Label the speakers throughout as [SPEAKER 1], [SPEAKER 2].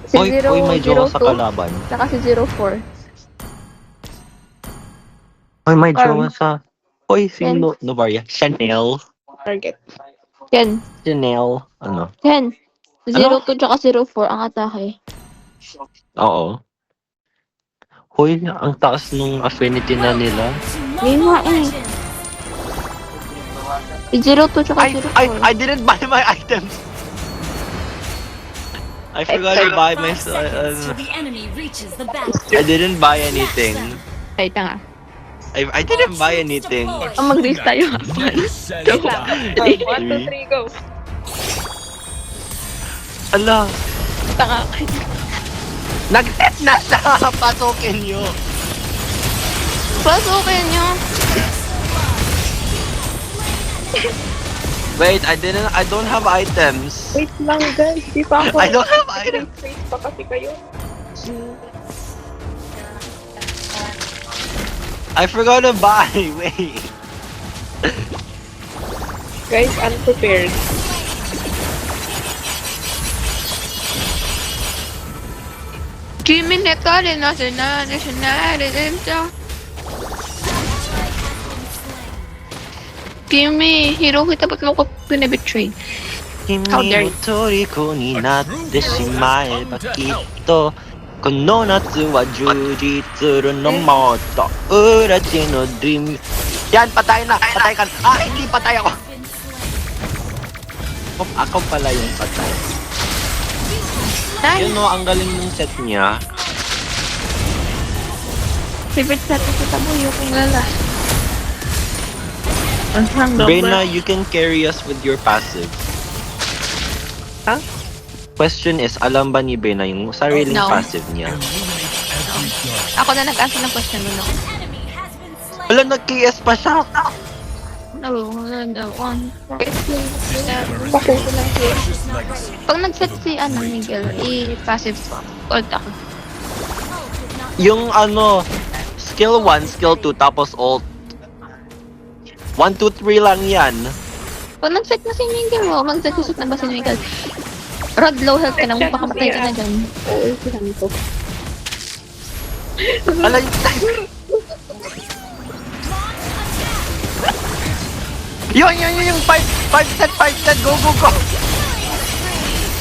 [SPEAKER 1] Si
[SPEAKER 2] Uy, may jowa sa
[SPEAKER 1] 002,
[SPEAKER 2] kalaban.
[SPEAKER 1] tsaka si 04.
[SPEAKER 2] Uy, may
[SPEAKER 1] Carl.
[SPEAKER 2] jowa sa... Uy, sino? Novaria. Chanel.
[SPEAKER 3] Target.
[SPEAKER 1] Ken.
[SPEAKER 2] Chanel. Ano?
[SPEAKER 1] Ken.
[SPEAKER 2] Ano?
[SPEAKER 1] 02 tsaka 04 ang atake.
[SPEAKER 2] Oo. Hoy, ang taas nung affinity na nila.
[SPEAKER 1] Yun nga eh. Si 02 tsaka 04.
[SPEAKER 2] I didn't buy my items. I forgot to buy my...
[SPEAKER 4] Till the enemy reaches the battle.
[SPEAKER 2] I didn't buy anything.
[SPEAKER 1] Ay, tanga.
[SPEAKER 2] I didn't buy anything.
[SPEAKER 1] Ang mag-race tayo.
[SPEAKER 3] Joke lang. 1, 2, 3, go.
[SPEAKER 2] Ala,
[SPEAKER 3] Tanga.
[SPEAKER 2] nag-set na siya! Pasukin nyo!
[SPEAKER 1] Pasukin nyo.
[SPEAKER 2] Wait, I don't have items.
[SPEAKER 3] Wait lang, guys. Di pa ako.
[SPEAKER 2] I don't have items.
[SPEAKER 3] Wait pa kasi kayo.
[SPEAKER 2] I forgot to buy. Wait.
[SPEAKER 3] Guys, unprepared.
[SPEAKER 1] Jimmy Netale na Kimi, hero kita ba't mo ko pinabitray? How dare you?
[SPEAKER 2] 君の虜になってしまえばきっとこの夏は充実するのもっと裏地のドリーム Yan, patay na! Patay ka! Ah, hindi patay ako! Ako pala yung patay.
[SPEAKER 1] Nice!
[SPEAKER 2] Yun no, ang galing ng set niya.
[SPEAKER 1] Favorite set ko sa buyo kung lala. Ang hanggang
[SPEAKER 2] Reyna, you can carry us with your passive.
[SPEAKER 3] Huh?
[SPEAKER 2] Question is, alam ba ni Bena yung sariling
[SPEAKER 1] No.
[SPEAKER 2] passive niya?
[SPEAKER 1] Ako na nag-answer ng question nun ako.
[SPEAKER 2] Wala, nag-KS pa siya!
[SPEAKER 1] No, one.
[SPEAKER 3] Pakuha lang here.
[SPEAKER 1] Pag nag-set si Miguel, i-passive ult ako.
[SPEAKER 2] Yung skill 1, skill 2, tapos ult. 1, 2, 3 lang yan.
[SPEAKER 1] Pag nag-set na si Miguel, mag-set na ba si Miguel? Rod, low health ka na, baka patay ka na dyan.
[SPEAKER 3] Oo, silang ko.
[SPEAKER 2] Ala, yung time. Yung 5 set, go!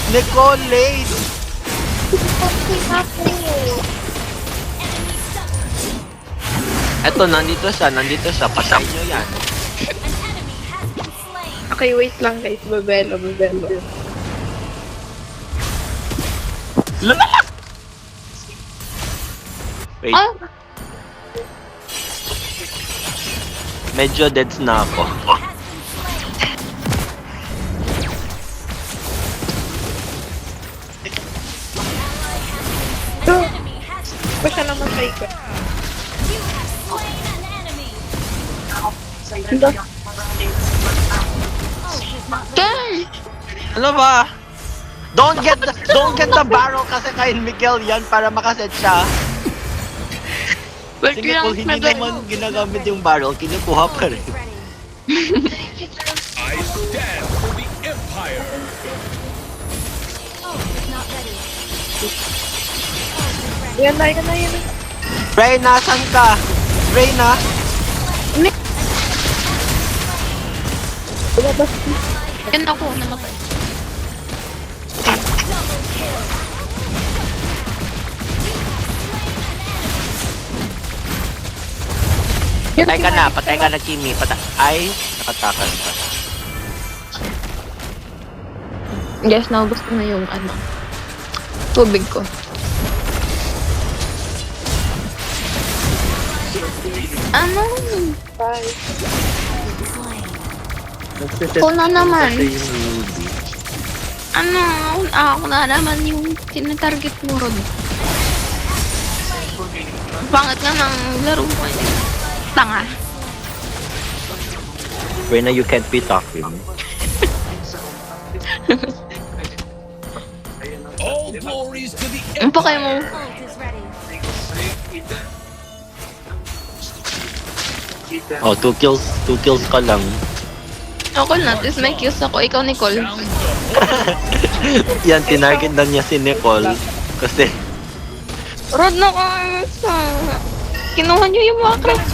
[SPEAKER 2] Nicole, Eto, nandito siya, patay nyo yan.
[SPEAKER 3] Okay, wait lang guys. Babelo.
[SPEAKER 2] Lala! Wait,
[SPEAKER 1] Ah!
[SPEAKER 2] medyo deads na ako.
[SPEAKER 3] Pa siya naman sa ika.
[SPEAKER 1] Ken!
[SPEAKER 2] Ano ba? Don't get the barrel kasi kay Miguel yan para makaset siya.
[SPEAKER 1] Wait
[SPEAKER 2] Si Nicole, hindi naman ginagamit yung barrel, kinukuha pa rin.
[SPEAKER 5] I stand for the Empire.
[SPEAKER 3] Yan na.
[SPEAKER 2] Reyna, saan ka? Reyna?
[SPEAKER 3] Lumabas.
[SPEAKER 1] Ken ako, namatay.
[SPEAKER 2] Patay ka na, Kimi. Ay, nakatakas pa.
[SPEAKER 1] Yes, naubos ko na yung tubig ko. Ano?
[SPEAKER 3] Bye.
[SPEAKER 1] Ako na naman.
[SPEAKER 2] Kasi yung Ruby.
[SPEAKER 1] Ako na naman yung tinatarget mo, Rod. Pangit nga ng laro mo. Tanga.
[SPEAKER 2] Reyna, you can't be talking.
[SPEAKER 5] All glories to the
[SPEAKER 1] Ang pa kayo mo?
[SPEAKER 4] Ult is ready.
[SPEAKER 2] Oh, 2 kills ka lang.
[SPEAKER 1] Ako na, is may kills ako. Ikaw, Nicole.
[SPEAKER 5] Down the
[SPEAKER 2] Yan, tinarget na niya si Nicole. Kasi,
[SPEAKER 1] Rod na ka. Kinuha niyo yung mga craft.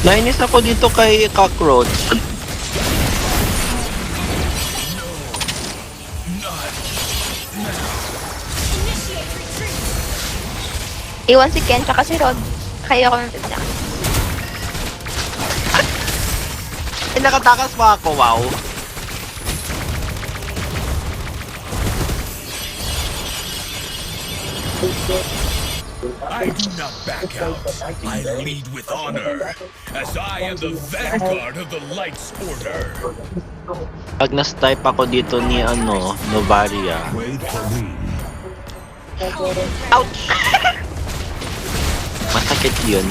[SPEAKER 2] nainis ako dito kay Cockroach.
[SPEAKER 1] Iwan si Ken, tsaka si Rod. Kaya ako nandun niya.
[SPEAKER 2] Eh, nakatakas pa ako, wow.
[SPEAKER 5] I do not back out. I lead with honor, as I am the vanguard of the Lights Order.
[SPEAKER 2] Pag na-stipe ako dito ni, Novaria.
[SPEAKER 5] Wait for me.
[SPEAKER 2] Ouch! Masakit yun.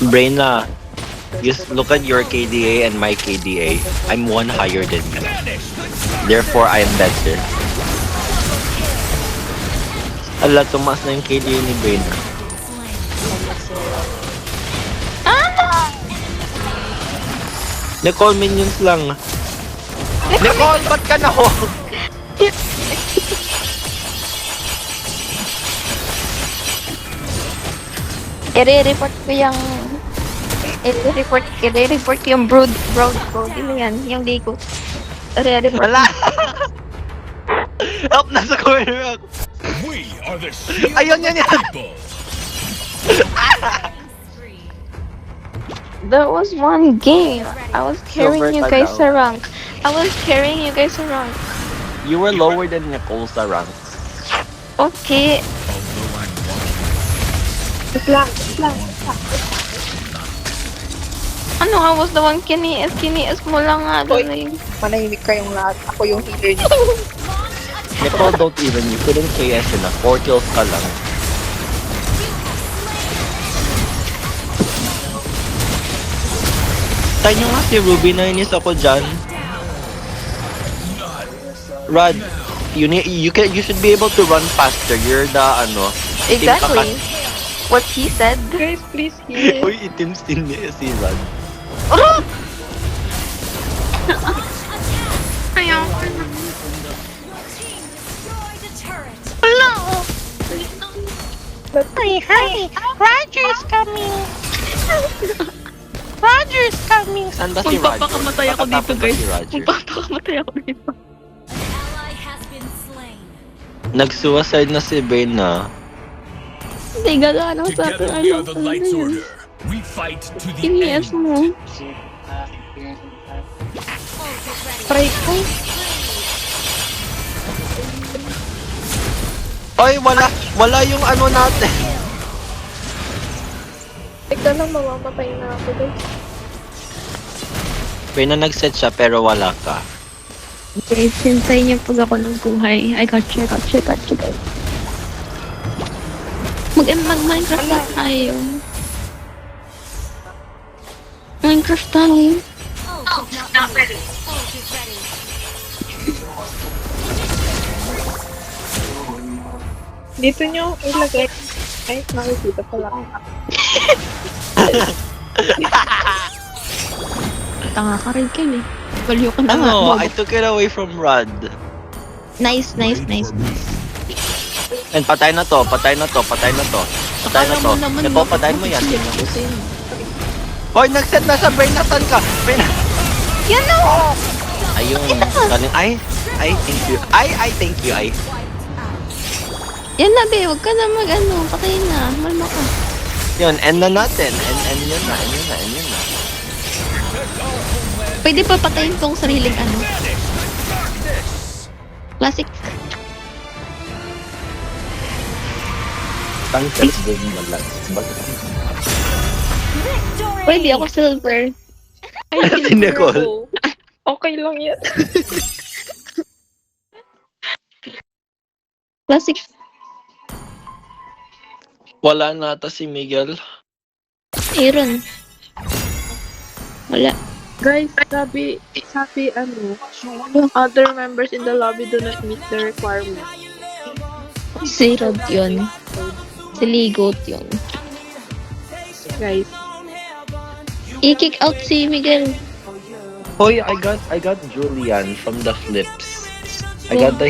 [SPEAKER 2] Braina, just look at your KDA and my KDA. I'm one higher than you. Therefore, I am better. Ala, tumaas na yung KDA ni Braina. Nicole, minions lang. Nicole, ba't ka na ho?
[SPEAKER 1] I-report ko yung... I-report ko yung brood. Ano yan? Yung ligo. I-report.
[SPEAKER 2] Wala! Help, nasa corner ako.
[SPEAKER 5] We are the shield
[SPEAKER 2] Ayun,
[SPEAKER 5] of
[SPEAKER 2] yan,
[SPEAKER 5] the
[SPEAKER 2] yan.
[SPEAKER 5] people.
[SPEAKER 1] There was one game. I was carrying you guys
[SPEAKER 2] Silver
[SPEAKER 1] around. I was carrying you guys around.
[SPEAKER 2] You were lower than Nicole sa rank.
[SPEAKER 1] Okay.
[SPEAKER 5] Although I'm one,
[SPEAKER 1] Ano, I was the one kiniis mo lang nga
[SPEAKER 3] Hoy.
[SPEAKER 1] doon eh.
[SPEAKER 3] Manahimik kayong lahat. Ako yung healer niyo.
[SPEAKER 2] Nicole, don't even. You couldn't KS enough. 4 kills ka lang. Tayo nyo nga si Ruby, nainis ako dyan. Rod, you should be able to run faster. You're the, team
[SPEAKER 1] Exactly. What he said.
[SPEAKER 3] Guys, please heal.
[SPEAKER 2] Uy, itim si Rod.
[SPEAKER 1] Ayaw.
[SPEAKER 4] Destroyed a turret.
[SPEAKER 1] Hello.
[SPEAKER 6] Hi, Roger's coming. Roger's coming.
[SPEAKER 2] Saan ba si Roger?
[SPEAKER 1] Magpapakamatay ako dito,
[SPEAKER 2] Matatapos na
[SPEAKER 1] guys.
[SPEAKER 2] si Roger.
[SPEAKER 1] Magpapakamatay ako dito.
[SPEAKER 4] Ally has been slain.
[SPEAKER 2] Nag-suicide na si Bane na.
[SPEAKER 1] Hindi gagano sa akin.
[SPEAKER 5] together we are the Lights Order. We fight to the
[SPEAKER 1] Kiniis
[SPEAKER 5] end.
[SPEAKER 1] mo.
[SPEAKER 4] Ult is ready.
[SPEAKER 3] Try ko.
[SPEAKER 2] Oy, wala yung natin.
[SPEAKER 3] Teka lang, mamamatay na ako guys.
[SPEAKER 2] Bane na nag-set siya pero wala ka.
[SPEAKER 1] Guys, hintay niyo pag ako ng buhay. I got you, guys. Mag-Minecraft na tayo. Minecraft tayo.
[SPEAKER 4] Ult is not ready. Ult is ready.
[SPEAKER 3] Dito nyo ilagay. Ay, nakikita pala.
[SPEAKER 1] Tanga ka rin Ken eh. Baliw ka na nga.
[SPEAKER 2] Ano?
[SPEAKER 1] Bobo.
[SPEAKER 2] I took it away from Rod.
[SPEAKER 1] Nice.
[SPEAKER 2] And patay na to. Patay na to.
[SPEAKER 1] Akala mo naman
[SPEAKER 2] Ito, patayin mo yan.
[SPEAKER 1] mapapagsilip ako sa'yo.
[SPEAKER 2] Hoy, nag-set na sa brain. Nasaan ka? Brain.
[SPEAKER 1] Yan o!
[SPEAKER 2] Ayun. Galing. Ay, thank you. Ay, thank you. Ay.
[SPEAKER 1] Yan na be, huwag ka na patayin na. Malma ka.
[SPEAKER 2] Yun, end na natin. End yun na.
[SPEAKER 1] Pwede pa patayin tong sariling Classic.
[SPEAKER 2] Sunset boom wala.
[SPEAKER 4] Victory.
[SPEAKER 1] Pwede ako silver.
[SPEAKER 3] Ay,
[SPEAKER 2] Si Nicole.
[SPEAKER 3] ako. Okay lang yan.
[SPEAKER 1] Classic.
[SPEAKER 2] Wala na ata si Miguel.
[SPEAKER 1] Aaron. Wala.
[SPEAKER 3] Guys, sabi, other members in the lobby do not meet the requirement.
[SPEAKER 1] Si Rod yun. Si Ligot yun.
[SPEAKER 3] Guys,
[SPEAKER 1] I-kick out si Miguel.
[SPEAKER 2] Hoy, I got Julian from the flips. I got the